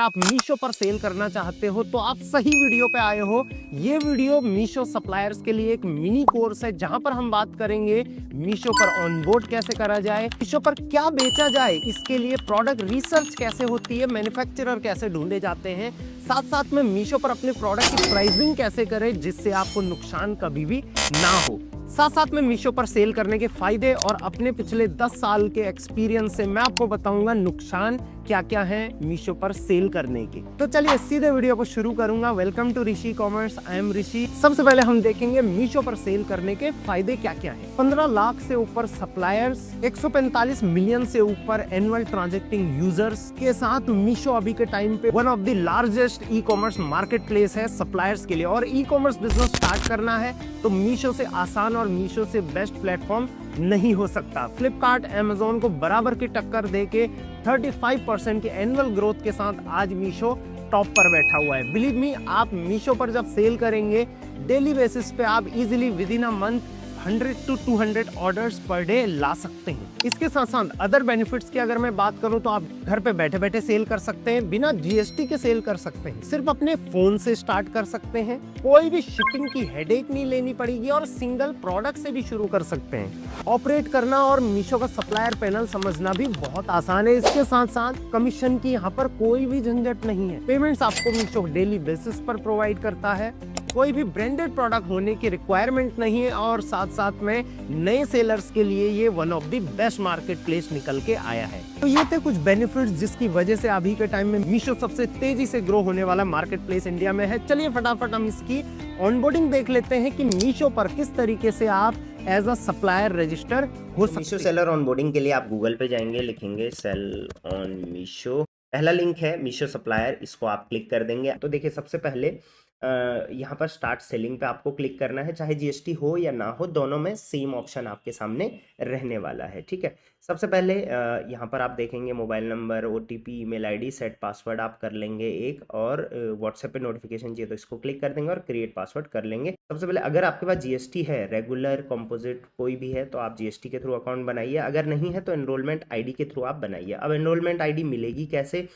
आप मीशो पर सेल करना चाहते हो तो आप सही वीडियो पे आए हो। ये वीडियो मीशो सप्लायर्स के लिए एक मिनी कोर्स है जहां पर हम बात करेंगे मीशो पर ऑनबोर्ड कैसे करा जाए, मीशो पर क्या बेचा जाए, इसके लिए प्रोडक्ट रिसर्च कैसे होती है, मैन्युफैक्चरर कैसे ढूंढे जाते हैं, साथ साथ में मीशो पर अपने प्रोडक्ट की प्राइसिंग कैसे करें जिससे आपको नुकसान कभी भी ना हो। साथ साथ में मीशो पर सेल करने के फायदे और अपने पिछले 10 साल के एक्सपीरियंस से मैं आपको बताऊंगा नुकसान क्या क्या है मीशो पर सेल करने के। तो चलिए सीधे वीडियो को शुरू करूंगा। Welcome to Rishi commerce, I am Rishi. सबसे पहले हम देखेंगे मीशो पर सेल करने के फायदे क्या क्या हैं। 15 लाख से ऊपर सप्लायर्स, 145 मिलियन से ऊपर एनुअल ट्रांजैक्टिंग यूजर्स के साथ मीशो अभी के टाइम पे one of the largest e commerce market place है सप्लायर्स के लिए। और ई कॉमर्स बिजनेस स्टार्ट करना है तो मीशो से आसान और मीशो से बेस्ट प्लेटफॉर्म नहीं हो सकता। फ्लिपकार्ट अमेज़न को बराबर की टक्कर देके 35% के एनुअल ग्रोथ के साथ आज मीशो टॉप पर बैठा हुआ है। बिलीव मी, आप मीशो पर जब सेल करेंगे डेली बेसिस पे आप easily within a month 100 to 200 orders per day ला सकते हैं। इसके साथ साथ अदर बेनिफिट्स की अगर मैं बात करूं तो आप घर पे बैठे बैठे सेल कर सकते हैं, बिना जीएसटी के सेल कर सकते हैं, सिर्फ अपने फोन से स्टार्ट कर सकते हैं, कोई भी शिपिंग की हेडेक नहीं लेनी पड़ेगी और सिंगल प्रोडक्ट से भी शुरू कर सकते हैं। ऑपरेट करना और मीशो का सप्लायर पैनल समझना भी बहुत आसान है। इसके साथ साथ कमीशन की यहाँ पर कोई भी झंझट नहीं है। पेमेंट्स आपको मीशो डेली बेसिस पर प्रोवाइड करता है, कोई भी ब्रांडेड प्रोडक्ट होने की रिक्वायरमेंट नहीं है और साथ साथ में नए सेलर्स के लिए ये one of the best market place निकल के आया है। तो ये थे कुछ बेनिफिट्स जिसकी वजह से अभी के टाइम में मीशो सबसे तेजी से ग्रो होने वाला मार्केट प्लेस इंडिया में है। चलिए फटाफट हम इसकी ऑनबोर्डिंग देख लेते हैं कि मीशो पर किस तरीके से आप एज अ सप्लायर रजिस्टर हो सकते हैं। मीशो सेलर ऑनबोर्डिंग के लिए आप गूगल पे जाएंगे, लिखेंगे सेल ऑन मीशो। पहला लिंक है मीशो सप्लायर, इसको आप क्लिक कर देंगे। तो देखिए सबसे पहले यहाँ पर स्टार्ट सेलिंग पे आपको क्लिक करना है। चाहे जीएसटी हो या ना हो, दोनों में सेम ऑप्शन आपके सामने रहने वाला है। ठीक है, सबसे पहले यहाँ पर आप देखेंगे mobile number, OTP, email ID, set password आप कर लेंगे एक, और व्हाट्सएप पे नोटिफिकेशन चाहिए तो इसको क्लिक कर देंगे और क्रिएट पासवर्ड कर लेंगे। सबसे पहले अगर आपके पास जीएसटी है, रेगुलर, कंपोजिट कोई भी है, तो आप जीएसटी के थ्रू अकाउंट बनाइए। अगर नहीं है तो एनरोलमेंट आईडी के थ्रू आप बनाइए। अब एनरोलमेंट आईडी मिलेगी कैसे,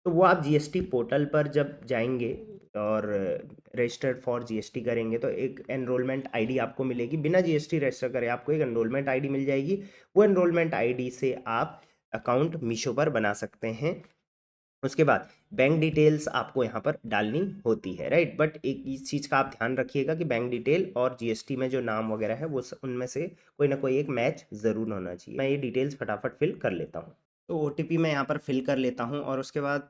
तो वो आप जीएसटी पोर्टल पर जब जाएंगे और रजिस्टर्ड फॉर जीएसटी करेंगे तो एक एनरोलमेंट आईडी आपको मिलेगी। बिना जीएसटी रजिस्टर करे आपको एक एनरोलमेंट आईडी मिल जाएगी। वो एनरोलमेंट आईडी से आप अकाउंट मीशो पर बना सकते हैं। उसके बाद बैंक डिटेल्स आपको यहाँ पर डालनी होती है, राइट। बट एक इस चीज़ का आप ध्यान रखिएगा कि बैंक डिटेल और जीएसटी में जो नाम वगैरह है वो उनमें से कोई ना कोई एक मैच ज़रूर होना चाहिए। मैं ये डिटेल्स फटाफट फिल कर लेता हूँ। तो ओटीपी मैं यहाँ पर फिल कर लेता हूँ और उसके बाद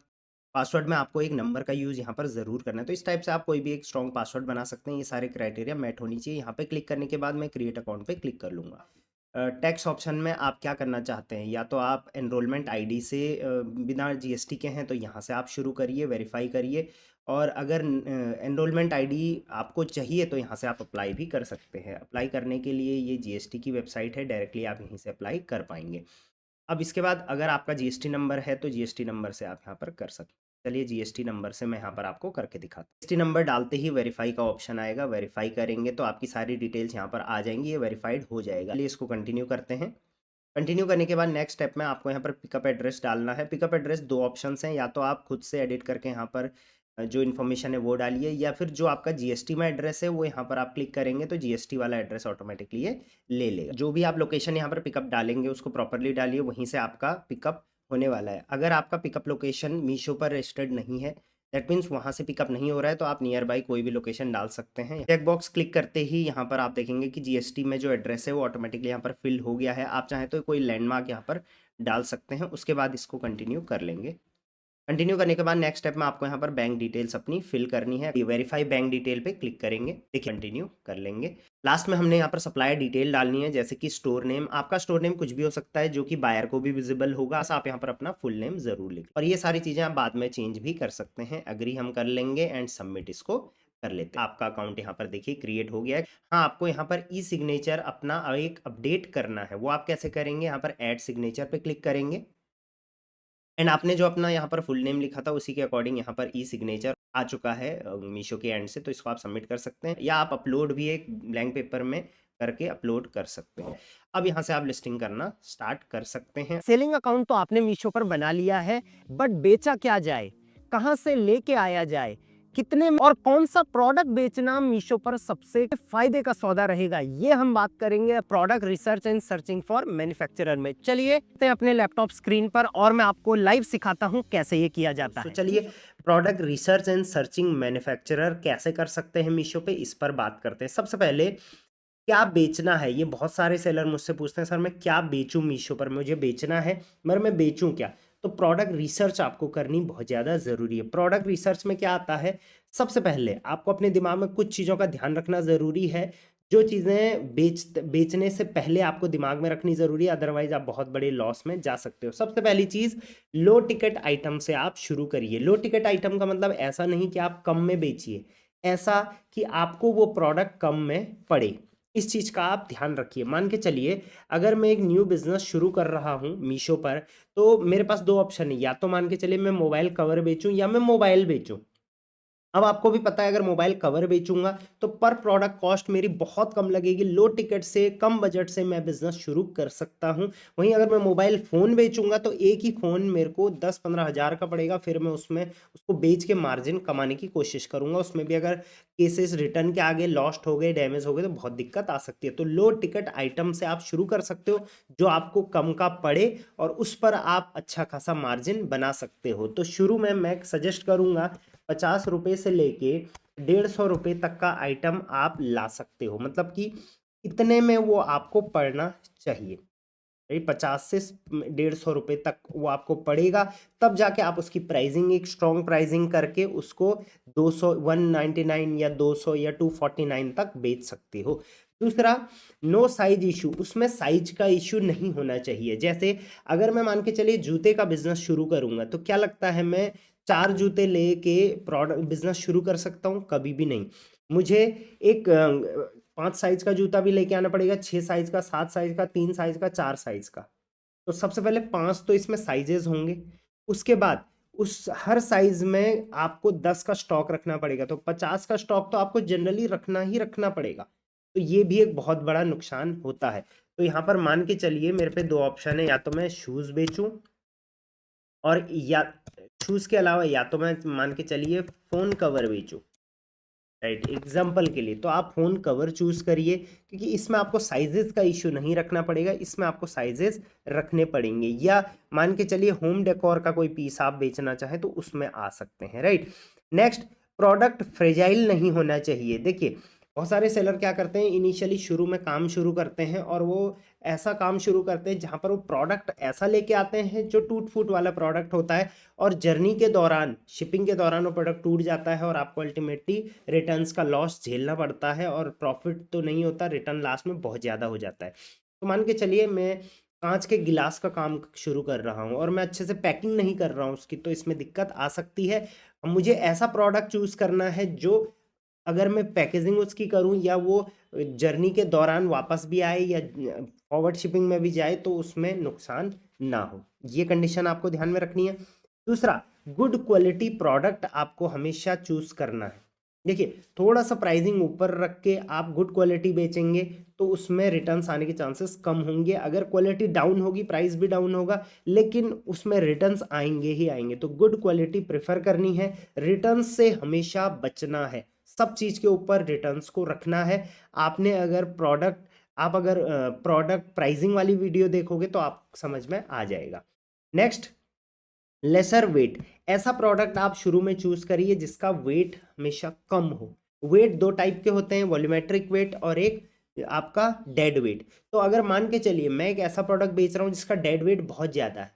पासवर्ड में आपको एक नंबर का यूज़ यहाँ पर ज़रूर करना है। तो इस टाइप से आप कोई भी एक स्ट्रॉन्ग पासवर्ड बना सकते हैं। ये सारे क्राइटेरिया मैट होनी चाहिए। यहाँ पे क्लिक करने के बाद मैं क्रिएट अकाउंट पे क्लिक कर लूँगा। टैक्स ऑप्शन में आप क्या करना चाहते हैं, या तो आप एनरोलमेंट आईडी से बिना जीएसटी के हैं तो यहाँ से आप शुरू करिए, वेरीफाई करिए। और अगर एनरोलमेंट आईडी आपको चाहिए तो यहाँ से आप अप्लाई भी कर सकते हैं। अप्लाई करने के लिए ये जीएसटी की वेबसाइट है, डायरेक्टली आप यहीं से अप्लाई कर पाएंगे। अब इसके बाद अगर आपका जीएसटी नंबर है तो जीएसटी नंबर से आप यहाँ पर कर सकते हैं। चलिए जीएसटी नंबर से मैं यहाँ पर आपको करके दिखाता हूँ। जीएसटी नंबर डालते ही वेरीफाई का ऑप्शन आएगा। वेरीफाई करेंगे तो आपकी सारी डिटेल्स यहाँ पर आ जाएंगी, ये वेरीफाइड हो जाएगा। चलिए इसको कंटिन्यू करते हैं। कंटिन्यू करने के बाद नेक्स्ट स्टेप में आपको यहाँ पर पिकअप एड्रेस डालना है। पिकअप एड्रेस दो ऑप्शंस हैं, या तो आप खुद से एडिट करके यहाँ पर जो इन्फॉर्मेशन है वो डालिए, या फिर जो आपका जीएसटी में एड्रेस है वो यहाँ पर आप क्लिक करेंगे तो जीएसटी वाला एड्रेस ऑटोमेटिकली ये ले लेगा। जो भी आप लोकेशन यहाँ पर पिकअप डालेंगे उसको प्रॉपरली डालिए, वहीं से आपका पिकअप होने वाला है। अगर आपका पिकअप लोकेशन मीशो पर रजिस्टर्ड नहीं है, दैट मीन्स वहाँ से पिकअप नहीं हो रहा है, तो आप नियर बाई कोई भी लोकेशन डाल सकते हैं। चेक बॉक्स क्लिक करते ही यहाँ पर आप देखेंगे कि जीएसटी में जो एड्रेस है वो ऑटोमेटिकली यहाँ पर फिल हो गया है। आप चाहें तो कोई लैंडमार्क यहाँ पर डाल सकते हैं। उसके बाद इसको कंटिन्यू कर लेंगे। कंटिन्यू करने के बाद नेक्स्ट स्टेप में आपको यहाँ पर बैंक डिटेल्स अपनी फिल करनी है। वेरीफाई बैंक डिटेल पे क्लिक करेंगे, देखिए कंटिन्यू कर लेंगे। लास्ट में हमने यहाँ पर सप्लायर डिटेल डालनी है, जैसे कि स्टोर नेम। आपका स्टोर नेम कुछ भी हो सकता है जो कि बायर को भी विजिबल होगा। बस आप यहाँ पर अपना फुल नेम जरूर लिखें, और ये सारी चीजें आप बाद में चेंज भी कर सकते हैं। एग्री हम कर लेंगे एंड सबमिट इसको कर लेते हैं। आपका अकाउंट यहाँ पर देखिए क्रिएट हो गया है। हाँ, आपको यहाँ पर ई सिग्नेचर अपना एक अपडेट करना है। वो आप कैसे करेंगे, यहाँ पर ऐड सिग्नेचर पे क्लिक करेंगे एंड आपने जो अपना यहाँ पर फुल नेम लिखा था उसी के अकॉर्डिंग यहाँ पर ई सिग्नेचर आ चुका है मीशो के एंड से, तो इसको आप सबमिट कर सकते हैं, या आप अपलोड भी एक ब्लैंक पेपर में करके अपलोड कर सकते हैं। अब यहाँ से आप लिस्टिंग करना स्टार्ट कर सकते हैं। सेलिंग अकाउंट तो आपने मीशो पर बना लिया है, बट बेचा क्या जाए, कहां से लेके आया जाए, कितने और कौन सा प्रोडक्ट बेचना मीशो पर सबसे फायदे का सौदा रहेगा, ये हम बात करेंगे product research and searching for manufacturer में। चलिए अपने लैपटॉप स्क्रीन पर और मैं आपको लाइव सिखाता हूं कैसे ये किया जाता है। चलिए product research and searching manufacturer कैसे कर सकते हैं मीशो पे, इस पर बात करते हैं। सबसे पहले क्या बेचना है, ये बहुत सारे सेलर मुझसे पूछते हैं सर मैं क्या बेचूं मीशो पर, मुझे बेचना है मगर मैं बेचूं क्या। तो प्रोडक्ट रिसर्च आपको करनी बहुत ज़्यादा ज़रूरी है। प्रोडक्ट रिसर्च में क्या आता है, सबसे पहले आपको अपने दिमाग में कुछ चीज़ों का ध्यान रखना ज़रूरी है, जो चीज़ें बेचने से पहले आपको दिमाग में रखनी ज़रूरी है, अदरवाइज आप बहुत बड़े लॉस में जा सकते हो। सबसे पहली चीज़, लो टिकट आइटम से आप शुरू करिए। लो टिकट आइटम का मतलब ऐसा नहीं कि आप कम में बेचिए, ऐसा कि आपको वो प्रोडक्ट कम में पड़े, इस चीज़ का आप ध्यान रखिए। मान के चलिए अगर मैं एक न्यू बिजनेस शुरू कर रहा हूँ मीशो पर, तो मेरे पास दो ऑप्शन है, या तो मान के चलिए मैं मोबाइल कवर बेचूं या मैं मोबाइल बेचूं। अब आपको भी पता है अगर मोबाइल कवर बेचूंगा तो पर प्रोडक्ट कॉस्ट मेरी बहुत कम लगेगी, लो टिकट से कम बजट से मैं बिजनेस शुरू कर सकता हूं। वहीं अगर मैं मोबाइल फ़ोन बेचूंगा तो एक ही फ़ोन मेरे को 10-15 हज़ार का पड़ेगा, फिर मैं उसमें उसको बेच के मार्जिन कमाने की कोशिश करूंगा। उसमें भी अगर केसेस रिटर्न के आगे लॉस्ट हो गए, डैमेज हो गए तो बहुत दिक्कत आ सकती है। तो लो टिकट आइटम से आप शुरू कर सकते हो जो आपको कम का पड़े और उस पर आप अच्छा खासा मार्जिन बना सकते हो। तो शुरू में मैं सजेस्ट करूंगा 50 रुपये से लेके 150 रुपये तक का आइटम आप ला सकते हो, मतलब कि इतने में वो आपको पड़ना चाहिए। 50 से 150 रुपये तक वो आपको पड़ेगा, तब जाके आप उसकी प्राइसिंग एक स्ट्रॉन्ग प्राइसिंग करके उसको 200 199 या 200 या 249 तक बेच सकते हो। दूसरा, नो साइज इशू, उसमें साइज का इशू नहीं होना चाहिए। जैसे अगर मैं मान के चलिए जूते का बिजनेस शुरू करूंगा तो क्या लगता है मैं 4 जूते लेके प्रोडक्ट बिजनेस शुरू कर सकता हूँ? कभी भी नहीं। मुझे एक 5 साइज का जूता भी लेके आना पड़ेगा, 6 साइज का, 7 साइज का, 3 साइज का, 4 साइज का। तो सबसे पहले 5 तो इसमें साइजेस होंगे, उसके बाद उस हर साइज में आपको 10 का स्टॉक रखना पड़ेगा, तो 50 का स्टॉक तो आपको जनरली रखना ही रखना पड़ेगा। तो ये भी एक बहुत बड़ा नुकसान होता है। तो यहाँ पर मान के चलिए मेरे पे दो ऑप्शन है, या तो मैं शूज़ बेचूं और या शूज़ के अलावा या तो मैं मान के चलिए फ़ोन कवर बेचूं। राइट, एग्जाम्पल के लिए तो आप फ़ोन कवर चूज़ करिए, क्योंकि इसमें आपको साइजेस का इशू नहीं रखना पड़ेगा, इसमें आपको साइजेस रखने पड़ेंगे। या मान के चलिए होम डेकोर का कोई पीस आप बेचना चाहें तो उसमें आ सकते हैं। राइट, नेक्स्ट, प्रोडक्ट फ्रेजाइल नहीं होना चाहिए। देखिए बहुत सारे सेलर क्या करते हैं, इनिशियली शुरू में काम शुरू करते हैं और वो ऐसा काम शुरू करते हैं जहाँ पर वो प्रोडक्ट ऐसा लेके आते हैं जो टूट फूट वाला प्रोडक्ट होता है, और जर्नी के दौरान, शिपिंग के दौरान वो प्रोडक्ट टूट जाता है और आपको अल्टीमेटली रिटर्न्स का लॉस झेलना पड़ता है, और प्रॉफिट तो नहीं होता, रिटर्न लास्ट में बहुत ज़्यादा हो जाता है। तो मान के चलिए मैं कांच के गिलास का काम शुरू कर रहा हूँ और मैं अच्छे से पैकिंग नहीं कर रहा हूँ उसकी, तो इसमें दिक्कत आ सकती है। मुझे ऐसा प्रोडक्ट चूज़ करना है जो अगर मैं पैकेजिंग उसकी करूं या वो जर्नी के दौरान वापस भी आए या फॉरवर्ड शिपिंग में भी जाए तो उसमें नुकसान ना हो, ये कंडीशन आपको ध्यान में रखनी है। दूसरा, गुड क्वालिटी प्रोडक्ट आपको हमेशा चूज करना है। देखिए थोड़ा सा प्राइसिंग ऊपर रख के आप गुड क्वालिटी बेचेंगे तो उसमें रिटर्न्स आने के चांसेस कम होंगे। अगर क्वालिटी डाउन होगी प्राइस भी डाउन होगा, लेकिन उसमें रिटर्न्स आएंगे ही आएंगे। तो गुड क्वालिटी प्रेफर करनी है, रिटर्न्स से हमेशा बचना है, सब चीज़ के ऊपर रिटर्न्स को रखना है। आपने अगर प्रोडक्ट प्राइसिंग वाली वीडियो देखोगे तो आप समझ में आ जाएगा। नेक्स्ट, लेसर वेट, ऐसा प्रोडक्ट आप शुरू में चूज करिए जिसका वेट हमेशा कम हो। वेट दो टाइप के होते हैं, वॉल्यूमेट्रिक वेट और एक आपका डेड वेट। तो अगर मान के चलिए मैं एक ऐसा प्रोडक्ट बेच रहा हूँ जिसका डेड वेट बहुत ज़्यादा है,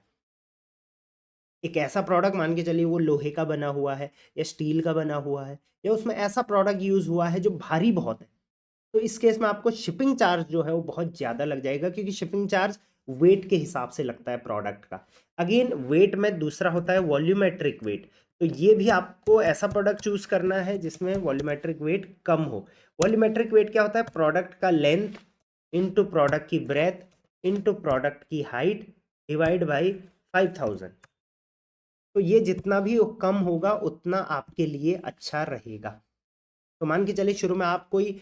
एक ऐसा प्रोडक्ट मान के चलिए वो लोहे का बना हुआ है या स्टील का बना हुआ है या उसमें ऐसा प्रोडक्ट यूज हुआ है जो भारी बहुत है, तो इस केस में आपको शिपिंग चार्ज जो है वो बहुत ज़्यादा लग जाएगा, क्योंकि शिपिंग चार्ज वेट के हिसाब से लगता है प्रोडक्ट का। अगेन वेट में दूसरा होता है वॉल्यूमेट्रिक वेट, तो ये भी आपको ऐसा प्रोडक्ट चूज करना है जिसमें वॉल्यूमेट्रिक वेट कम हो। वॉल्यूमेट्रिक वेट क्या होता है, प्रोडक्ट का लेंथ इनटू प्रोडक्ट की ब्रेथ इनटू प्रोडक्ट की हाइट डिवाइड बाई 5000। तो ये जितना भी कम होगा उतना आपके लिए अच्छा रहेगा। तो मान के चलिए शुरू में आप कोई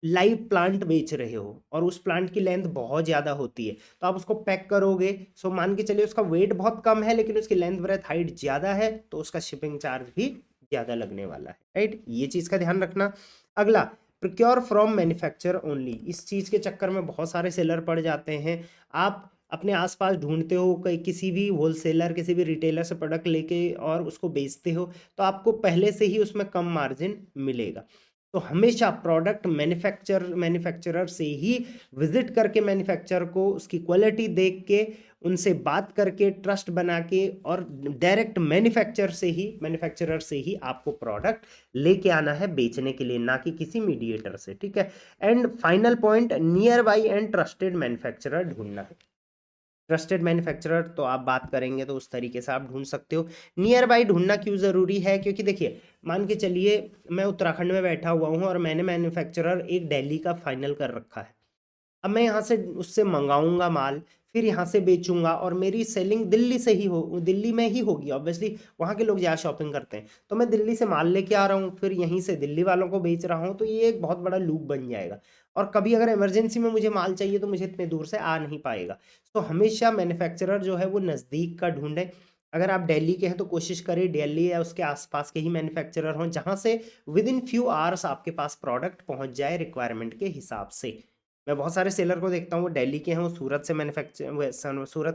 लाइव प्लांट बेच रहे हो और उस प्लांट की लेंथ बहुत ज़्यादा होती है, तो आप उसको पैक करोगे, सो मान के चलिए उसका वेट बहुत कम है लेकिन उसकी लेंथ ब्रेथ हाइट ज़्यादा है, तो उसका शिपिंग चार्ज भी ज़्यादा लगने वाला है, राइट। ये चीज़ का ध्यान रखना। अगला, प्रोक्योर फ्रॉम मैन्युफैक्चरर ओनली। इस चीज़ के चक्कर में बहुत सारे सेलर पड़ जाते हैं। आप अपने आसपास ढूंढते हो किसी भी होलसेलर, किसी भी रिटेलर से प्रोडक्ट लेके और उसको बेचते हो, तो आपको पहले से ही उसमें कम मार्जिन मिलेगा। तो हमेशा प्रोडक्ट मैन्युफैक्चरर से ही विजिट करके, मैन्युफैक्चरर को उसकी क्वालिटी देख के, उनसे बात करके, ट्रस्ट बना के, और डायरेक्ट मैन्युफैक्चरर से ही आपको प्रोडक्ट लेके आना है बेचने के लिए, ना कि किसी मीडिएटर से, ठीक है। And final point, near by and trusted manufacturer ढूंढना है। ट्रस्टेड मैन्युफैक्चरर तो आप बात करेंगे तो उस तरीके से आप ढूंढ सकते हो। नियर बाई ढूंढना क्यों ज़रूरी है? क्योंकि देखिए, मान के चलिए मैं उत्तराखंड में बैठा हुआ हूँ और मैंने मैन्युफैक्चरर एक दिल्ली का फाइनल कर रखा है। अब मैं यहाँ से उससे मंगाऊंगा माल, फिर यहाँ से बेचूंगा, और मेरी सेलिंग दिल्ली में ही होगी ऑब्वियसली, वहाँ के लोग ज़्यादा शॉपिंग करते हैं। तो मैं दिल्ली से माल लेके आ रहा हूँ, फिर यहीं से दिल्ली वालों को बेच रहा हूँ, तो ये एक बहुत बड़ा लूप बन जाएगा। और कभी अगर इमरजेंसी में मुझे माल चाहिए तो मुझे इतने दूर से आ नहीं पाएगा। तो हमेशा मैन्युफैक्चरर जो है वो नज़दीक का ढूंढें। अगर आप दिल्ली के हैं तो कोशिश करें दिल्ली या उसके आसपास के ही मैन्युफैक्चरर हों, जहाँ से विद इन फ्यू आवर्स आपके पास प्रोडक्ट पहुँच जाए रिक्वायरमेंट के हिसाब से। मैं बहुत सारे सेलर को देखता हूँ, वो दिल्ली के हैं, वो सूरत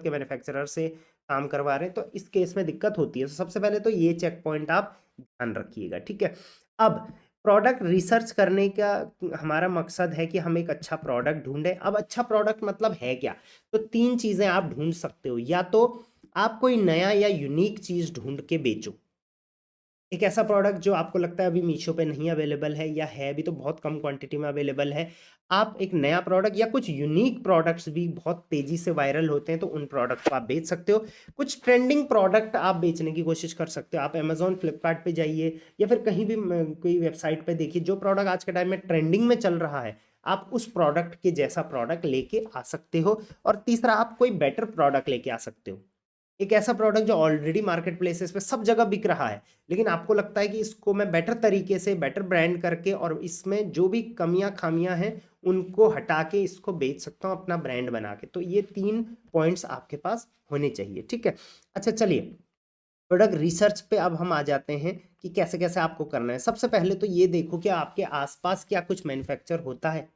के मैन्युफैक्चरर से काम करवा रहे हैं, तो इस केस में दिक्कत होती है। तो सबसे पहले तो ये चेक पॉइंट आप ध्यान रखिएगा, ठीक है। अब प्रोडक्ट रिसर्च करने का हमारा मकसद है कि हम एक अच्छा प्रोडक्ट ढूंढें। अब अच्छा प्रोडक्ट मतलब है क्या? तो 3 चीज़ें आप ढूंढ सकते हो। या तो आप कोई नया या यूनिक चीज़ ढूंढ के बेचो, एक ऐसा प्रोडक्ट जो आपको लगता है अभी मीशो पे नहीं अवेलेबल है, या है भी तो बहुत कम क्वांटिटी में अवेलेबल है। आप एक नया प्रोडक्ट, या कुछ यूनिक प्रोडक्ट्स भी बहुत तेज़ी से वायरल होते हैं, तो उन प्रोडक्ट को आप बेच सकते हो। कुछ ट्रेंडिंग प्रोडक्ट आप बेचने की कोशिश कर सकते हो। आप अमेजोन, फ्लिपकार्ट पे जाइए, या फिर कहीं भी कोई वेबसाइट पे देखिए, जो प्रोडक्ट आज के टाइम में ट्रेंडिंग में चल रहा है, आप उस प्रोडक्ट के जैसा प्रोडक्ट लेके आ सकते हो। और तीसरा, आप कोई बेटर प्रोडक्ट लेके आ सकते हो। एक ऐसा प्रोडक्ट जो ऑलरेडी मार्केट प्लेसेस पे सब जगह बिक रहा है, लेकिन आपको लगता है कि इसको मैं बेटर तरीके से, बेटर ब्रांड करके, और इसमें जो भी कमियां खामियां हैं उनको हटा के इसको बेच सकता हूं अपना ब्रांड बना के। तो ये 3 पॉइंट्स आपके पास होने चाहिए, ठीक है। अच्छा, चलिए प्रोडक्ट रिसर्च पे अब हम आ जाते हैं कि कैसे कैसे आपको करना है। सबसे पहले तो ये देखो कि आपके आसपास क्या कुछ मैन्युफैक्चर होता है।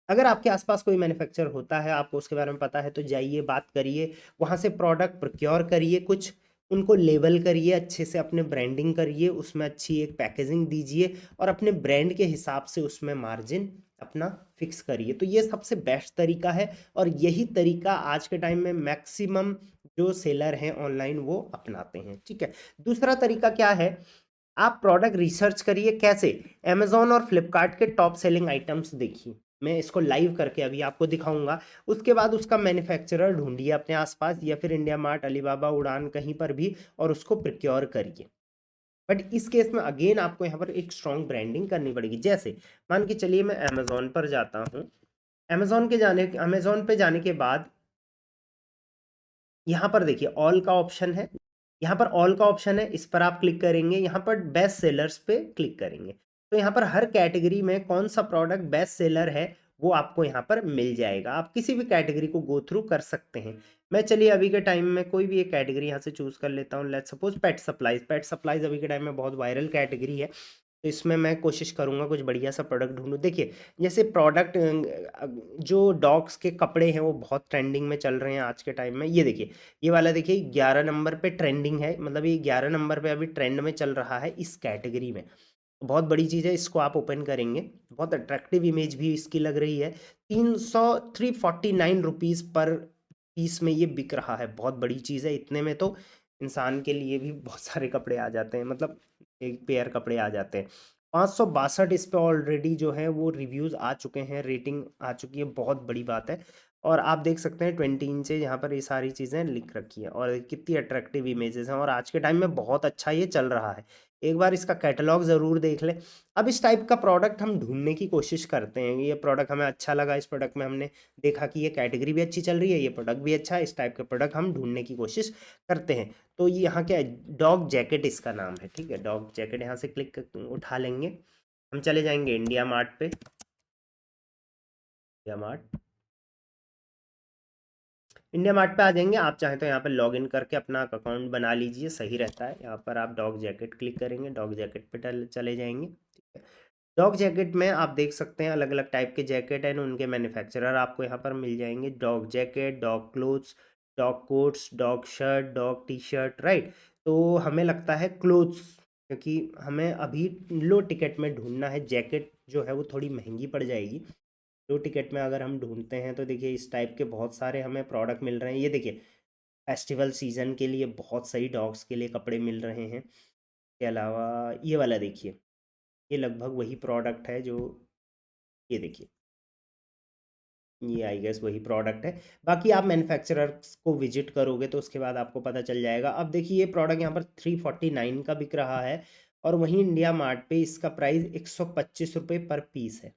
अगर आपके आसपास कोई मैन्युफैक्चर होता है, आपको उसके बारे में पता है, तो जाइए, बात करिए, वहाँ से प्रोडक्ट प्रोक्योर करिए, कुछ उनको लेबल करिए अच्छे से, अपने ब्रांडिंग करिए, उसमें अच्छी एक पैकेजिंग दीजिए, और अपने ब्रांड के हिसाब से उसमें मार्जिन अपना फिक्स करिए। तो ये सबसे बेस्ट तरीका है, और यही तरीका आज के टाइम में मैक्सिमम जो सेलर हैं ऑनलाइन वो अपनाते हैं, ठीक है। दूसरा तरीका क्या है? आप प्रोडक्ट रिसर्च करिए। कैसे? अमेजोन और फ्लिपकार्ट के टॉप सेलिंग आइटम्स देखिए, मैं इसको लाइव करके अभी आपको दिखाऊंगा। उसके बाद उसका मैन्युफैक्चरर ढूंढिए अपने आसपास, या फिर इंडिया मार्ट, अलीबाबा, उड़ान, कहीं पर भी, और उसको प्रोक्योर करिए। बट इस केस में अगेन आपको यहाँ पर एक स्ट्रॉन्ग ब्रांडिंग करनी पड़ेगी। जैसे मान के चलिए मैं अमेजोन पर जाता हूँ। अमेजोन पे जाने के बाद यहाँ पर देखिए ऑल का ऑप्शन है। यहाँ पर ऑल का ऑप्शन है, इस पर आप क्लिक करेंगे, यहाँ पर बेस्ट सेलर्स पे क्लिक करेंगे, तो यहाँ पर हर कैटेगरी में कौन सा प्रोडक्ट बेस्ट सेलर है वो आपको यहाँ पर मिल जाएगा। आप किसी भी कैटेगरी को गो थ्रू कर सकते हैं। मैं चलिए अभी के टाइम में कोई भी एक कैटेगरी यहाँ से चूज कर लेता हूँ। Let's suppose pet supplies. Pet supplies अभी के टाइम में बहुत वायरल कैटेगरी है, तो इसमें मैं कोशिश करूँगा कुछ बढ़िया सा प्रोडक्ट ढूंढूं। देखिए, जैसे प्रोडक्ट जो डॉग्स के कपड़े हैं वो बहुत ट्रेंडिंग में चल रहे हैं आज के टाइम में। ये देखिए, ये वाला देखिए 11 नंबर पे ट्रेंडिंग है, मतलब ये 11 नंबर पे अभी ट्रेंड में चल रहा है इस कैटेगरी में। बहुत बड़ी चीज़ है। इसको आप ओपन करेंगे, बहुत अट्रैक्टिव इमेज भी इसकी लग रही है। 349 रुपीज़ पर पीस में ये बिक रहा है, बहुत बड़ी चीज़ है। इतने में तो इंसान के लिए भी बहुत सारे कपड़े आ जाते हैं, मतलब एक पेयर कपड़े आ जाते हैं। 562 इस पे ऑलरेडी जो है वो रिव्यूज़ आ चुके हैं, रेटिंग आ चुकी है, बहुत बड़ी बात है। और आप देख सकते हैं 20 इंचेज यहाँ पर ये सारी चीज़ें लिख रखी हैं, और कितनी अट्रैक्टिव इमेजेस हैं, और आज के टाइम में बहुत अच्छा ये चल रहा है। एक बार इसका कैटलॉग ज़रूर देख लें। अब इस टाइप का प्रोडक्ट हम ढूंढने की कोशिश करते हैं। ये प्रोडक्ट हमें अच्छा लगा, इस प्रोडक्ट में हमने देखा कि ये कैटेगरी भी अच्छी चल रही है, ये प्रोडक्ट भी अच्छा है, इस टाइप के प्रोडक्ट हम ढूंढने की कोशिश करते हैं। तो ये यहाँ क्या है, डॉग जैकेट इसका नाम है, ठीक है। डॉग जैकेट यहाँ से क्लिक उठा लेंगे, हम चले जाएंगे इंडिया मार्ट पे। इंडिया मार्ट, इंडिया मार्ट पे आ जाएंगे। आप चाहें तो यहाँ पर लॉग इन करके अपना अकाउंट बना लीजिए, सही रहता है। यहाँ पर आप डॉग जैकेट क्लिक करेंगे, डॉग जैकेट पे चले जाएंगे। ठीक है, डॉग जैकेट में आप देख सकते हैं अलग अलग टाइप के जैकेट हैं, उनके मैन्युफैक्चरर आपको यहाँ पर मिल जाएंगे। Dog jacket, dog clothes, dog quotes, dog shirt, dog T shirt, right. तो हमें लगता है क्लोथ्स, क्योंकि हमें अभी लो टिकट में ढूंढना है। जैकेट जो है वो थोड़ी महंगी पड़ जाएगी। लो टिकट में अगर हम ढूंढते हैं तो देखिए इस टाइप के बहुत सारे हमें प्रोडक्ट मिल रहे हैं। ये देखिए फेस्टिवल सीजन के लिए बहुत सही डॉग्स के लिए कपड़े मिल रहे हैं। इसके अलावा ये वाला देखिए, ये लगभग वही प्रोडक्ट है जो, ये देखिए, ये आई गेस वही प्रोडक्ट है। बाकी आप मैन्युफैक्चरर्स को विजिट करोगे तो उसके बाद आपको पता चल जाएगा। अब देखिए ये प्रोडक्ट यहाँ पर 349 का बिक रहा है, और वहीं इंडिया मार्ट पे इसका प्राइस 125 रुपये पर पीस है।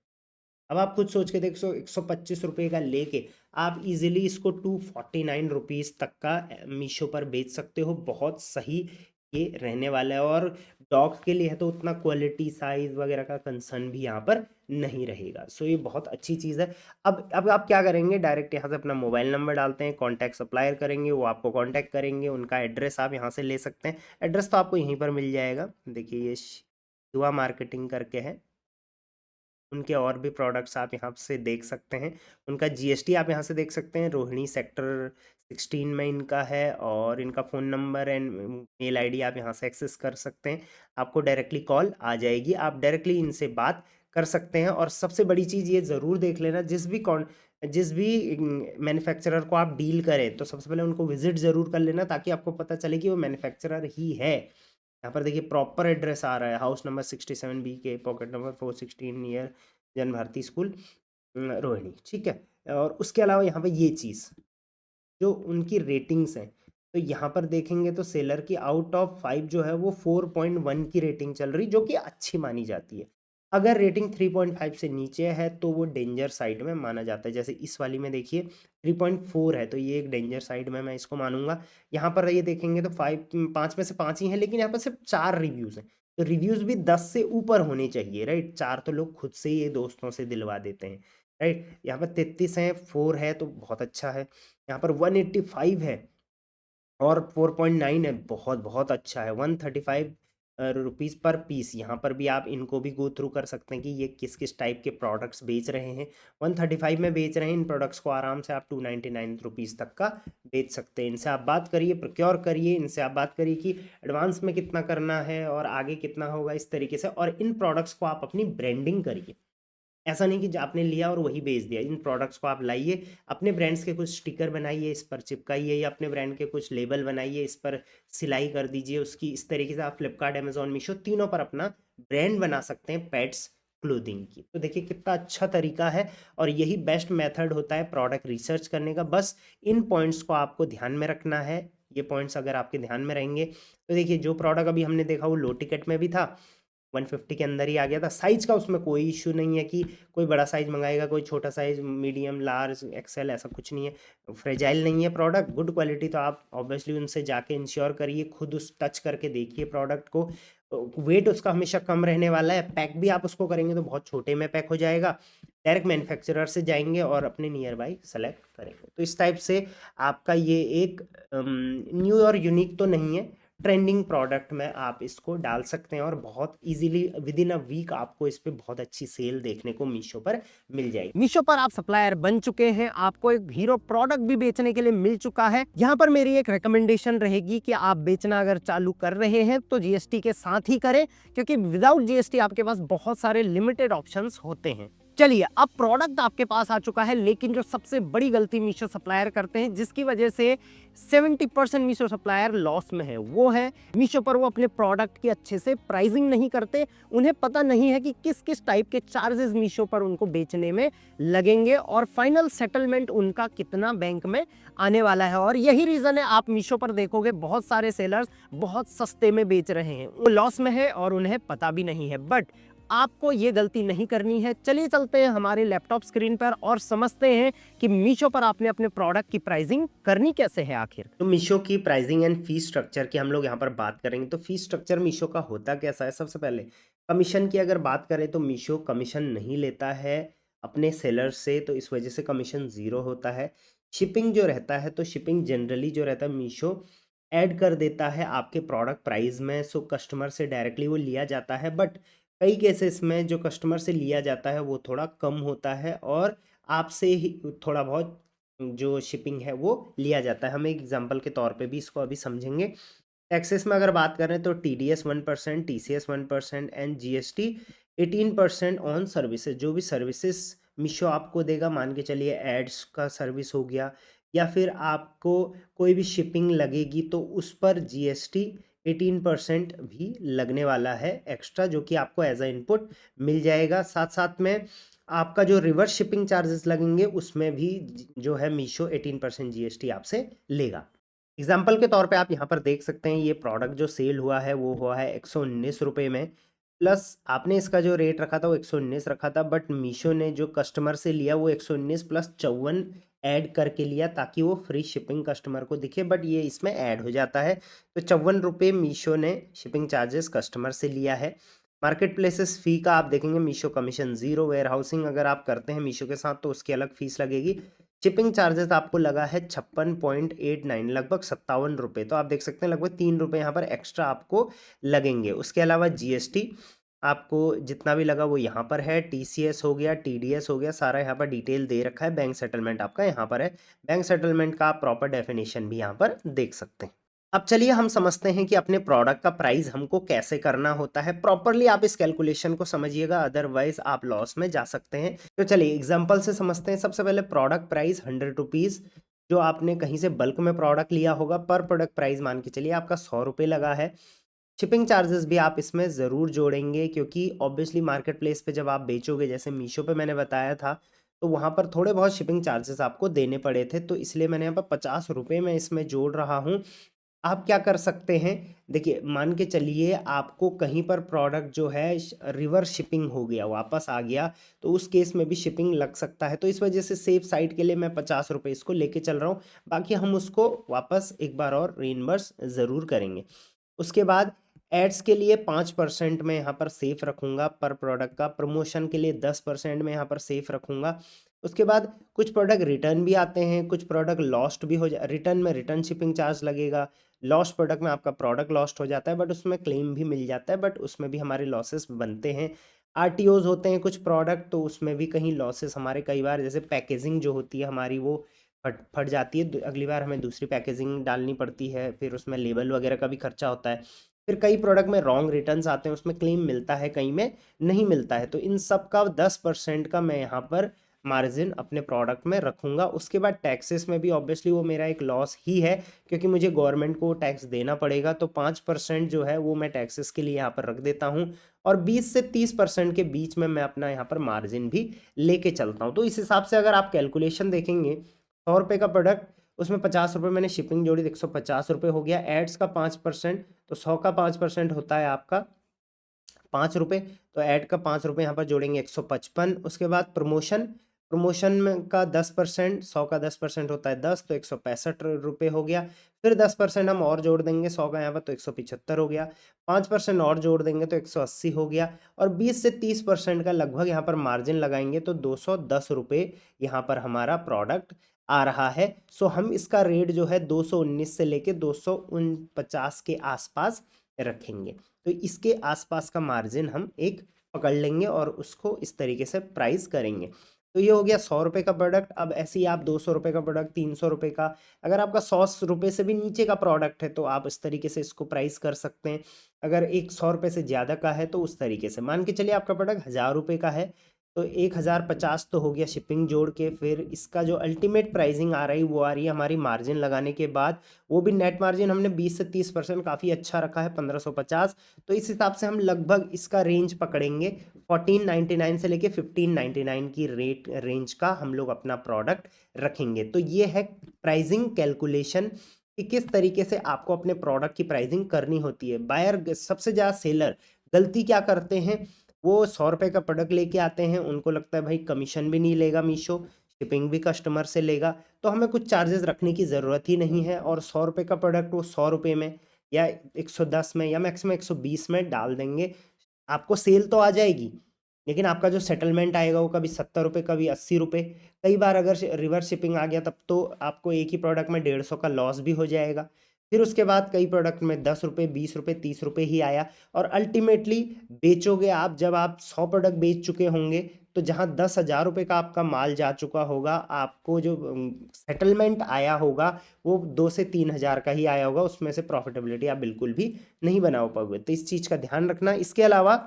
अब आप खुद सोच के देखो, 125 रुपये का लेके आप इजीली इसको 249 रुपीज़ तक का मीशो पर बेच सकते हो। बहुत सही ये रहने वाला है, और डॉग्स के लिए है तो उतना क्वालिटी साइज वगैरह का कंसर्न भी यहाँ पर नहीं रहेगा। सो ये बहुत अच्छी चीज़ है। अब आप क्या करेंगे, डायरेक्ट यहाँ से अपना मोबाइल नंबर डालते हैं, कॉन्टैक्ट सप्लायर करेंगे, वो आपको कॉन्टैक्ट करेंगे। उनका एड्रेस आप यहाँ से ले सकते हैं, एड्रेस तो आपको यहीं पर मिल जाएगा। देखिए ये शिवा मार्केटिंग करके है, उनके और भी प्रोडक्ट्स आप यहाँ से देख सकते हैं। उनका जीएसटी आप यहाँ से देख सकते हैं। रोहिणी सेक्टर 16 में इनका है, और इनका phone number and mail ID आप यहाँ से एक्सेस कर सकते हैं। आपको डायरेक्टली कॉल आ जाएगी, आप डायरेक्टली इनसे बात कर सकते हैं। और सबसे बड़ी चीज़ ये ज़रूर देख लेना, जिस भी मैन्युफैक्चरर को आप डील करें तो सबसे पहले उनको विजिट ज़रूर कर लेना, ताकि आपको पता चले कि वो मैन्युफैक्चरर ही है। यहाँ पर देखिए प्रॉपर एड्रेस आ रहा है, हाउस नंबर 67 के पॉकेट नंबर 416 नियर जन भारती स्कूल रोहिणी। ठीक है, और उसके अलावा यहाँ पर ये चीज़ जो उनकी रेटिंग्स हैं, तो यहाँ पर देखेंगे तो सेलर की आउट ऑफ 5 जो है वो 4.1 की रेटिंग चल रही, जो कि अच्छी मानी जाती है। अगर रेटिंग 3.5 से नीचे है तो वो डेंजर साइड में माना जाता है। जैसे इस वाली में देखिए 3.4 है, तो ये एक डेंजर साइड में मैं इसको मानूंगा। यहाँ पर ये देखेंगे तो 5 में से 5 ही है, लेकिन यहाँ पर सिर्फ 4 रिव्यूज़ हैं। तो रिव्यूज़ भी 10 से ऊपर होने चाहिए, राइट। 4 तो लोग खुद से ये दोस्तों से दिलवा देते हैं, राइट। यहाँ पर 33 है, 4 है तो बहुत अच्छा है। यहाँ पर 185 है और 4.9 है, बहुत बहुत अच्छा है। 135 रुपीज़ पर पीस। यहाँ पर भी आप इनको भी गो थ्रू कर सकते हैं कि ये किस किस टाइप के प्रोडक्ट्स बेच रहे हैं। 135 में बेच रहे हैं, इन प्रोडक्ट्स को आराम से आप 299 रुपीज़ तक का बेच सकते हैं। इनसे आप बात करिए, प्रोक्योर करिए, इनसे आप बात करिए कि एडवांस में कितना करना है और आगे कितना होगा, इस तरीके से। और इन प्रोडक्ट्स को आप अपनी ब्रांडिंग करिए। ऐसा नहीं कि जो आपने लिया और वही बेच दिया। इन प्रोडक्ट्स को आप लाइए, अपने ब्रांड्स के कुछ स्टिकर बनाइए, इस पर चिपकाइए, या अपने ब्रांड के कुछ लेबल बनाइए, इस पर सिलाई कर दीजिए उसकी। इस तरीके से आप फ्लिपकार्ट, अमेजॉन, मीशो तीनों पर अपना ब्रांड बना सकते हैं पेट्स क्लोथिंग की। तो देखिए कितना अच्छा तरीका है, और यही बेस्ट मेथड होता है प्रोडक्ट रिसर्च करने का। बस इन पॉइंट्स को आपको ध्यान में रखना है। ये पॉइंट्स अगर आपके ध्यान में रहेंगे तो देखिए जो प्रोडक्ट अभी हमने देखा वो लो टिकट में भी था, 150 के अंदर ही आ गया था। साइज़ का उसमें कोई इशू नहीं है कि कोई बड़ा साइज़ मंगाएगा, कोई छोटा साइज़, मीडियम, लार्ज, एक्सेल, ऐसा कुछ नहीं है। फ्रेजाइल नहीं है प्रोडक्ट, गुड क्वालिटी। तो आप ऑब्वियसली उनसे जाके इंश्योर करिए, खुद उस टच करके देखिए प्रोडक्ट को। वेट उसका हमेशा कम रहने वाला है। पैक भी आप उसको करेंगे तो बहुत छोटे में पैक हो जाएगा। डायरेक्ट मैन्युफैक्चरर से जाएंगे और अपने नियर बाई सेलेक्ट करेंगे। तो इस टाइप से आपका ये एक न्यू और यूनिक तो नहीं है, ट्रेंडिंग प्रोडक्ट में आप इसको डाल सकते हैं, और बहुत easily within a week आपको इस पे बहुत अच्छी सेल देखने को मीशो पर मिल जाएगी। मीशो पर आप सप्लायर बन चुके हैं, आपको एक हीरो प्रोडक्ट भी बेचने के लिए मिल चुका है। यहाँ पर मेरी एक रिकमेंडेशन रहेगी कि आप बेचना अगर चालू कर रहे हैं तो जीएसटी के साथ ही करें, क्योंकि विदाउट जीएसटी आपके पास बहुत सारे लिमिटेड ऑप्शंस होते हैं। चलिए, अब प्रोडक्ट आपके पास आ चुका है, लेकिन जो सबसे बड़ी गलती मीशो सप्लायर करते हैं, जिसकी वजह से 70% मीशो सप्लायर लॉस में है, वो है मीशो पर वो अपने प्रोडक्ट की अच्छे से प्राइसिंग नहीं करते। उन्हें पता नहीं है कि किस किस टाइप के चार्जेस मीशो पर उनको बेचने में लगेंगे, और फाइनल सेटलमेंट उनका कितना बैंक में आने वाला है। और यही रीज़न है, आप मीशो पर देखोगे बहुत सारे सेलर्स बहुत सस्ते में बेच रहे हैं, वो लॉस में है और उन्हें पता भी नहीं है। बट आपको ये गलती नहीं करनी है। चलिए चलते हैं हमारे लैपटॉप स्क्रीन पर और समझते हैं कि मीशो पर आपने अपने प्रोडक्ट की प्राइसिंग करनी कैसे है आखिर। तो मीशो की प्राइसिंग एंड फी स्ट्रक्चर की हम लोग यहाँ पर बात करेंगे। तो फी स्ट्रक्चर मीशो का होता कैसा है? सबसे पहले कमीशन की अगर बात करें तो मीशो कमीशन नहीं लेता है अपने सेलर से, तो इस वजह से कमीशन ज़ीरो होता है। शिपिंग जो रहता है, तो शिपिंग जनरली जो रहता है मीशो ऐड कर देता है आपके प्रोडक्ट प्राइस में, सो कस्टमर से डायरेक्टली वो लिया जाता है। बट कई केसेस में जो कस्टमर से लिया जाता है वो थोड़ा कम होता है और आपसे ही थोड़ा बहुत जो शिपिंग है वो लिया जाता है। हम एक एग्जांपल के तौर पे भी इसको अभी समझेंगे। टैक्सेस में अगर बात करें तो TDS 1%, TCS 1% and GST 18% on services. जो भी सर्विसेज मीशो आपको देगा, मान के चलिए एड्स का सर्विस हो गया या फिर आपको कोई भी शिपिंग लगेगी, तो उस पर GST 18% भी लगने वाला है एक्स्ट्रा, जो कि आपको एज अ इनपुट मिल जाएगा। साथ साथ में आपका जो रिवर्स शिपिंग चार्जेस लगेंगे उसमें भी जो है मीशो 18% GST आपसे लेगा। एग्जाम्पल के तौर पे आप यहाँ पर देख सकते हैं, ये प्रोडक्ट जो सेल हुआ है वो हुआ है 119 रुपये में, प्लस आपने इसका जो रेट रखा था वो 119 रखा था, बट मीशो ने जो कस्टमर से लिया वो 119 प्लस 54 ऐड करके लिया ताकि वो फ्री शिपिंग कस्टमर को दिखे, बट ये इसमें ऐड हो जाता है। तो 54 रुपये मीशो ने शिपिंग चार्जेस कस्टमर से लिया है। मार्केट प्लेसेस फ़ी का आप देखेंगे Meesho commission zero. Warehousing अगर आप करते हैं मीशो के साथ तो उसकी अलग फीस लगेगी। शिपिंग चार्जेस आपको लगा है 56.89, लगभग 57 रुपये। तो आप देख सकते हैं लगभग 3 रुपये यहाँ पर एक्स्ट्रा आपको लगेंगे। उसके अलावा GST आपको जितना भी लगा वो यहाँ पर है। TCS हो गया, TDS हो गया, सारा यहाँ पर डिटेल दे रखा है। बैंक सेटलमेंट आपका यहाँ पर है। बैंक सेटलमेंट का आप प्रॉपर डेफिनेशन भी यहाँ पर देख सकते हैं। अब चलिए हम समझते हैं कि अपने प्रोडक्ट का प्राइस हमको कैसे करना होता है। प्रॉपरली आप इस कैलकुलेशन को समझिएगा, अदरवाइज आप लॉस में जा सकते हैं। तो चलिए एग्जांपल से समझते हैं। सबसे पहले प्रोडक्ट प्राइस 100 रुपीज़, जो आपने कहीं से बल्क में प्रोडक्ट लिया होगा, पर प्रोडक्ट प्राइस मान के चलिए आपका 100 रुपये लगा है। शिपिंग चार्जेस भी आप इसमें ज़रूर जोड़ेंगे, क्योंकि ऑब्वियसली मार्केट प्लेस पे जब आप बेचोगे, जैसे मीशो पे मैंने बताया था, तो वहाँ पर थोड़े बहुत शिपिंग चार्जेस आपको देने पड़े थे, तो इसलिए मैंने यहाँ पर 50 रुपये में इसमें जोड़ रहा हूँ। आप क्या कर सकते हैं, देखिए मान के चलिए आपको कहीं पर प्रोडक्ट जो है रिवर्स शिपिंग हो गया, वापस आ गया, तो उस केस में भी शिपिंग लग सकता है। तो इस वजह से सेफ साइड के लिए मैं 50 रुपये इसको लेके चल रहा हूँ। बाकी हम उसको वापस एक बार और रीइंबर्स ज़रूर करेंगे। उसके बाद एड्स के लिए 5% में यहाँ पर सेफ रखूँगा पर प्रोडक्ट का। प्रमोशन के लिए 10% में यहाँ पर सेफ रखूँगा। उसके बाद कुछ प्रोडक्ट रिटर्न भी आते हैं, कुछ प्रोडक्ट लॉस्ट भी हो जा, रिटर्न में रिटर्न शिपिंग चार्ज लगेगा। लॉस्ट प्रोडक्ट में आपका प्रोडक्ट लॉस्ट हो जाता है, बट उसमें क्लेम भी मिल जाता है, बट उसमें भी हमारे लॉसेस बनते हैं। RTOs होते हैं कुछ प्रोडक्ट, तो उसमें भी कहीं लॉसेस हमारे कई बार, जैसे पैकेजिंग जो होती है हमारी वो फट फट जाती है, अगली बार हमें दूसरी पैकेजिंग डालनी पड़ती है, फिर उसमें लेबल वगैरह का भी खर्चा होता है। फिर कई प्रोडक्ट में रॉन्ग रिटर्न्स आते हैं, उसमें क्लेम मिलता है, कहीं में नहीं मिलता है। तो इन सब का 10% का मैं यहाँ पर मार्जिन अपने प्रोडक्ट में रखूँगा। उसके बाद टैक्सेस में भी ऑब्वियसली वो मेरा एक लॉस ही है, क्योंकि मुझे गवर्नमेंट को टैक्स देना पड़ेगा। तो 5% जो है वो मैं टैक्सेस के लिए यहाँ पर रख देता हूँ, और 20 से 30% के बीच में मैं अपना यहाँ पर मार्जिन भी लेके चलता हूँ। तो इस हिसाब से अगर आप कैलकुलेशन देखेंगे, 100 रुपये का प्रोडक्ट, उसमें 50 रुपये मैंने शिपिंग जोड़ी, 150 रुपये हो गया। एड्स का 5%, तो 100 का 5% होता है आपका 5 रुपये। तो ऐड का 5 रुपये यहाँ पर जोड़ेंगे, 155। उसके बाद प्रमोशन, प्रमोशन में का 10%, 100 का 10% होता है 10, तो 165 रुपये हो गया। फिर 10% हम और जोड़ देंगे 100 का यहाँ पर, तो 175 हो गया। 5% और जोड़ देंगे तो 180 हो गया। और 20 से 30% का लगभग यहाँ पर मार्जिन लगाएंगे, तो 210 रुपये यहाँ पर हमारा प्रोडक्ट आ रहा है। सो हम इसका रेट जो है 219 से लेके 249 के आसपास रखेंगे। तो इसके आसपास का मार्जिन हम एक पकड़ लेंगे और उसको इस तरीके से प्राइस करेंगे। तो ये हो गया 100 रुपये का प्रोडक्ट। अब ऐसे ही आप 200 रुपये का प्रोडक्ट, 300 रुपये का, अगर आपका 100 रुपये से भी नीचे का प्रोडक्ट है तो आप इस तरीके से इसको प्राइस कर सकते हैं। अगर एक 100 रुपये से ज़्यादा का है तो उस तरीके से मान के चलिए आपका प्रोडक्ट 1000 रुपये का है, तो 1050 तो हो गया शिपिंग जोड़ के। फिर इसका जो अल्टीमेट प्राइसिंग आ रही वो आ रही है हमारी मार्जिन लगाने के बाद, वो भी नेट मार्जिन हमने 20 से 30% काफ़ी अच्छा रखा है, 1550। तो इस हिसाब से हम लगभग इसका रेंज पकड़ेंगे 1499 से लेके 1599 की रेंज का हम लोग अपना प्रोडक्ट रखेंगे। तो ये है प्राइसिंग कैलकुलेशन कि किस तरीके से आपको अपने प्रोडक्ट की प्राइसिंग करनी होती है। बायर, सबसे ज़्यादा सेलर गलती क्या करते हैं, वो 100 रुपये का प्रोडक्ट लेके आते हैं, उनको लगता है भाई कमीशन भी नहीं लेगा मीशो, शिपिंग भी कस्टमर से लेगा, तो हमें कुछ चार्जेस रखने की ज़रूरत ही नहीं है, और 100 रुपये का प्रोडक्ट वो 100 रुपये में या 110 में या मैक्सिमम 120 में डाल देंगे। आपको सेल तो आ जाएगी, लेकिन आपका जो सेटलमेंट आएगा वो कभी 70 रुपये, कभी 80 रुपये। कई बार अगर रिवर्स शिपिंग आ गया तब तो आपको एक ही प्रोडक्ट में 150 का लॉस भी हो जाएगा। फिर उसके बाद कई प्रोडक्ट में 10 रुपये, 20 रुपये, 30 रुपये ही आया, और अल्टीमेटली बेचोगे आप जब आप 100 प्रोडक्ट बेच चुके होंगे, तो जहाँ 10,000 रुपये का आपका माल जा चुका होगा, आपको जो सेटलमेंट आया होगा वो 2 से 3,000 का ही आया होगा, उसमें से प्रॉफिटेबिलिटी आप बिल्कुल भी नहीं बना पाओगे। तो इस चीज़ का ध्यान रखना। इसके अलावा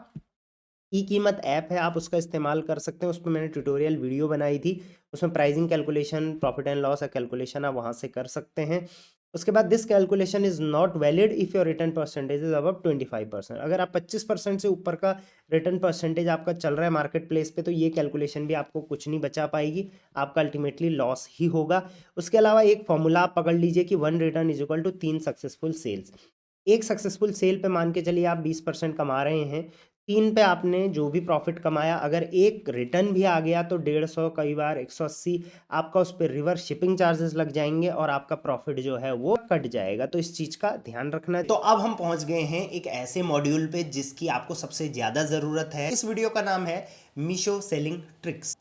ई कीमत ऐप है, आप उसका इस्तेमाल कर सकते हैं। उसमें मैंने ट्यूटोरियल वीडियो बनाई थी, उसमें pricing calculation, profit and loss का कैलकुलेशन आप वहाँ से कर सकते हैं। उसके बाद this calculation is not valid if your return percentage is above 25%। अगर आप 25% से ऊपर का रिटर्न परसेंटेज आपका चल रहा है मार्केट प्लेस पे, तो ये कैलकुलेशन भी आपको कुछ नहीं बचा पाएगी, आपका अल्टीमेटली लॉस ही होगा। उसके अलावा एक फॉर्मूला आप पकड़ लीजिए कि 1 return is equal to 3 successful sales. एक सक्सेसफुल सेल पे मान के चलिए आप 20% कमा रहे हैं, 3 पे आपने जो भी प्रॉफिट कमाया, अगर एक रिटर्न भी आ गया तो 150, कई बार 180 आपका उस पर रिवर्स शिपिंग चार्जेस लग जाएंगे और आपका प्रॉफिट जो है वो कट जाएगा। तो इस चीज़ का ध्यान रखना है। तो अब हम पहुंच गए हैं एक ऐसे मॉड्यूल पे जिसकी आपको सबसे ज़्यादा ज़रूरत है। इस वीडियो का नाम है मीशो सेलिंग ट्रिक्स।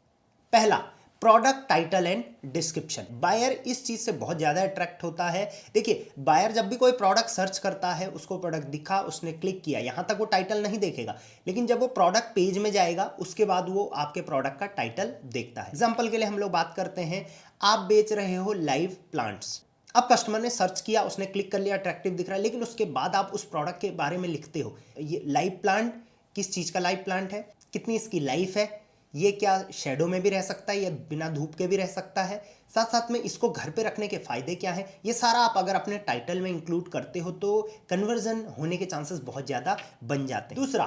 पहला, product title and description. Buyer इस चीज से बहुत ज्यादा अट्रैक्ट होता है। देखिए, बायर जब भी कोई प्रोडक्ट सर्च करता है, उसको प्रोडक्ट दिखा, उसने क्लिक किया, यहां तक वो टाइटल नहीं देखेगा, लेकिन जब वो प्रोडक्ट पेज में जाएगा उसके बाद वो आपके प्रोडक्ट का टाइटल देखता है। एग्जाम्पल के लिए हम लोग बात करते हैं, आप बेच रहे हो लाइव प्लांट्स। अब कस्टमर ने सर्च किया, उसने क्लिक कर लिया, अट्रैक्टिव दिख रहा है, लेकिन उसके बाद आप उस प्रोडक्ट के बारे में लिखते हो, ये लाइव प्लांट किस चीज का लाइव प्लांट है, कितनी इसकी लाइफ है, ये क्या शेडो में भी रह सकता है या बिना धूप के भी रह सकता है, साथ साथ में इसको घर पे रखने के फायदे क्या हैं, ये सारा आप अगर अपने टाइटल में इंक्लूड करते हो तो कन्वर्जन होने के चांसेस बहुत ज़्यादा बन जाते हैं। दूसरा,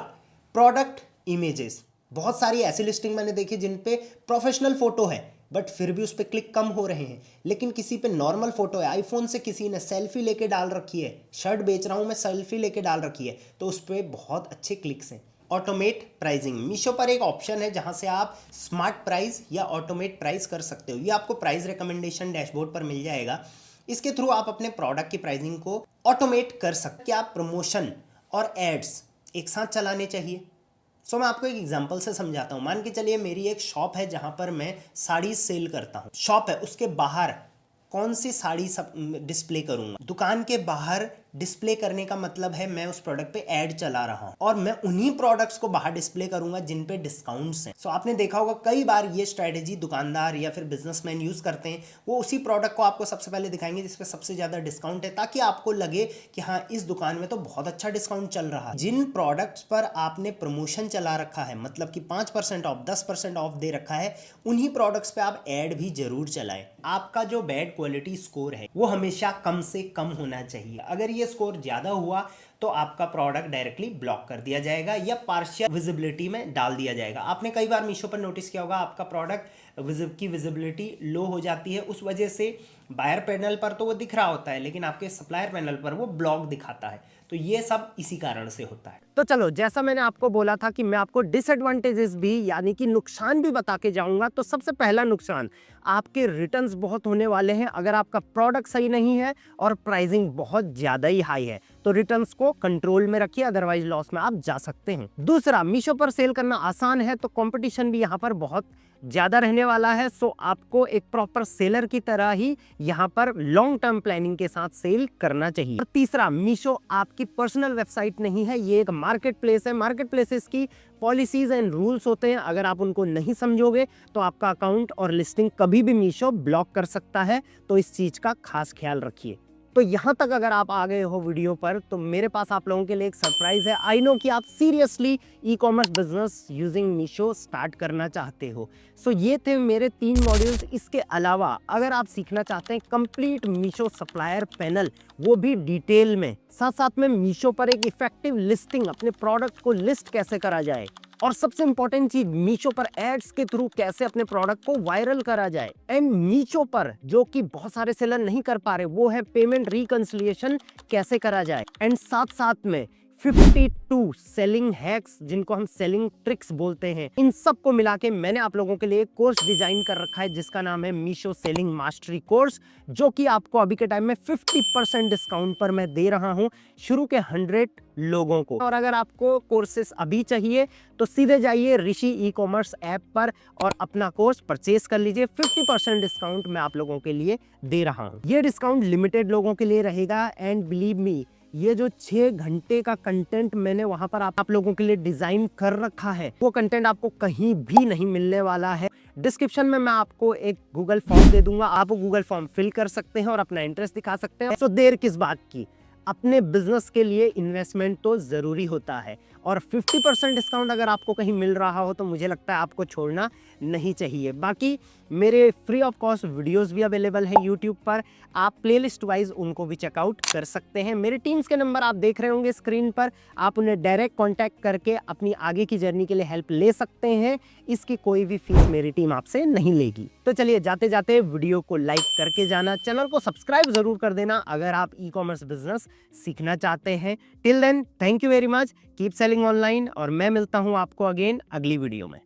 प्रोडक्ट इमेजेस। बहुत सारी ऐसी लिस्टिंग मैंने देखी जिन पे प्रोफेशनल फोटो है बट फिर भी उस पर क्लिक कम हो रहे हैं, लेकिन किसी पे नॉर्मल फोटो है, आईफोन से किसी ने सेल्फी लेके डाल रखी है, शर्ट बेच रहा हूँ मैं, सेल्फी लेके डाल रखी है, तो उस पर बहुत अच्छे क्लिक्स हैं। Automate pricing. मीशो पर एक ऑप्शन है जहां से आप स्मार्ट प्राइस या ऑटोमेट प्राइस कर सकते हो। ये आपको प्राइस रिकमेंडेशन डैशबोर्ड पर मिल जाएगा। इसके थ्रू आप अपने प्रोडक्ट की प्राइसिंग को ऑटोमेट कर सकते। क्या प्रमोशन और एड्स एक साथ चलाने चाहिए? सो मैं आपको एक एग्जांपल से समझाता हूँ। मान के चलिए मेरी एक शॉप है जहां पर मैं साड़ी सेल करता हूँ। शॉप है, उसके बाहर कौन सी साड़ी सब डिस्प्ले करूंगा? दुकान के बाहर डिस्प्ले करने का मतलब है मैं उस प्रोडक्ट पे ऐड चला रहा हूं, और मैं उन्हीं प्रोडक्ट्स को बाहर डिस्प्ले करूंगा जिन पे डिस्काउंट्स हैं। सो आपने देखा होगा कई बार ये स्ट्रेटेजी दुकानदार या फिर बिजनेसमैन यूज करते हैं। वो उसी प्रोडक्ट को आपको सबसे पहले दिखाएंगे जिसपे सबसे ज्यादा डिस्काउंट है, ताकि आपको लगे कि हाँ, इस दुकान में तो बहुत अच्छा डिस्काउंट चल रहा है। जिन प्रोडक्ट्स पर आपने प्रमोशन चला रखा है, मतलब कि 5% ऑफ, 10% ऑफ दे रखा है, उन्हीं प्रोडक्ट्स पे आप ऐड भी जरूर चलाएं। आपका जो बैड क्वालिटी स्कोर है वो हमेशा कम से कम होना चाहिए। अगर ये स्कोर ज्यादा हुआ तो आपका प्रोडक्ट डायरेक्टली ब्लॉक कर दिया जाएगा या पार्शियल विजिबिलिटी में डाल दिया जाएगा। आपने कई बार मीशो पर नोटिस किया होगा, आपका प्रोडक्ट की विजिबिलिटी लो हो जाती है, उस वजह से बायर पैनल पर तो वो दिख रहा होता है लेकिन आपके सप्लायर पैनल पर वो ब्लॉक दिखाता है। तो ये सब इसी कारण से होता है। तो चलो, जैसा मैंने आपको बोला था कि मैं आपको डिसएडवांटेजेस भी यानी कि नुकसान भी बता के जाऊंगा। तो सबसे पहला नुकसान, आपके रिटर्न्स बहुत होने वाले हैं अगर आपका प्रोडक्ट सही नहीं है और प्राइसिंग बहुत ज्यादा ही हाई है। तो रिटर्न्स को कंट्रोल में रखिए, अदरवाइज लॉस में आप जा सकते हैं। दूसरा, मीशो पर सेल करना आसान है तो कंपटीशन भी यहाँ पर बहुत ज्यादा रहने वाला है। सो आपको एक प्रॉपर सेलर की तरह ही यहाँ पर लॉन्ग टर्म प्लानिंग के साथ सेल करना चाहिए। और तीसरा, मीशो आपकी पर्सनल वेबसाइट नहीं है, ये एक मार्केट प्लेस है। मार्केट प्लेसेस की पॉलिसीज एंड रूल्स होते हैं, अगर आप उनको नहीं समझोगे तो आपका अकाउंट और लिस्टिंग कभी भी मीशो ब्लॉक कर सकता है। तो इस चीज का खास ख्याल रखिए। तो यहाँ तक अगर आप आ गए हो वीडियो पर, तो मेरे पास आप लोगों के लिए एक सरप्राइज है। आई नो कि आप seriously e commerce business using Meesho start करना चाहते हो। सो ये थे मेरे 3 मॉड्यूल्स। इसके अलावा अगर आप सीखना चाहते हैं कंप्लीट मीशो सप्लायर पैनल, वो भी डिटेल में, साथ साथ में मीशो पर एक इफेक्टिव लिस्टिंग, अपने प्रोडक्ट को लिस्ट कैसे करा जाए, और सबसे इंपॉर्टेंट चीज, मीशो पर एड्स के थ्रू कैसे अपने प्रोडक्ट को वायरल करा जाए, एंड मीशो पर जो कि बहुत सारे सेलर नहीं कर पा रहे वो है पेमेंट रिकंसिलिएशन कैसे करा जाए, एंड साथ साथ में 52 सेलिंग हैक्स, जिनको हम सेलिंग ट्रिक्स बोलते हैं, इन सब को मिला के मैंने आप लोगों के लिए एक कोर्स डिजाइन कर रखा है जिसका नाम है मीशो सेलिंग मास्टरी कोर्स, जो कि आपको अभी के टाइम में 50% डिस्काउंट पर मैं दे रहा हूं शुरू के 100 लोगों को। और अगर आपको कोर्सेस अभी चाहिए तो सीधे जाइए ऋषि ई कॉमर्स ऐप पर और अपना कोर्स परचेज कर लीजिए। 50% डिस्काउंट मैं आप लोगों के लिए दे रहा हूं। ये डिस्काउंट लिमिटेड लोगों के लिए रहेगा एंड बिलीव मी, ये जो 6 घंटे का कंटेंट मैंने वहां पर आप लोगों के लिए डिजाइन कर रखा है, वो कंटेंट आपको कहीं भी नहीं मिलने वाला है। डिस्क्रिप्शन में मैं आपको एक गूगल फॉर्म दे दूंगा, आप वो गूगल फॉर्म फिल कर सकते हैं और अपना इंटरेस्ट दिखा सकते हैं। सो देर किस बात की, अपने बिजनेस के लिए इन्वेस्टमेंट तो जरूरी होता है और 50% डिस्काउंट अगर आपको कहीं मिल रहा हो तो मुझे लगता है आपको छोड़ना नहीं चाहिए। बाकी मेरे फ्री ऑफ कॉस्ट वीडियोस भी अवेलेबल हैं यूट्यूब पर, आप प्लेलिस्ट वाइज उनको भी चेकआउट कर सकते हैं। मेरे टीम्स के नंबर आप देख रहे होंगे स्क्रीन पर, आप उन्हें डायरेक्ट कांटेक्ट करके अपनी आगे की जर्नी के लिए हेल्प ले सकते हैं। इसकी कोई भी फीस मेरी टीम आपसे नहीं लेगी। तो चलिए जाते जाते वीडियो को लाइक करके जाना, चैनल को सब्सक्राइब जरूर कर देना अगर आप ई कॉमर्स बिजनेस सीखना चाहते हैं। Till then thank you very much, keep selling online और मैं मिलता हूं आपको अगेन अगली वीडियो में।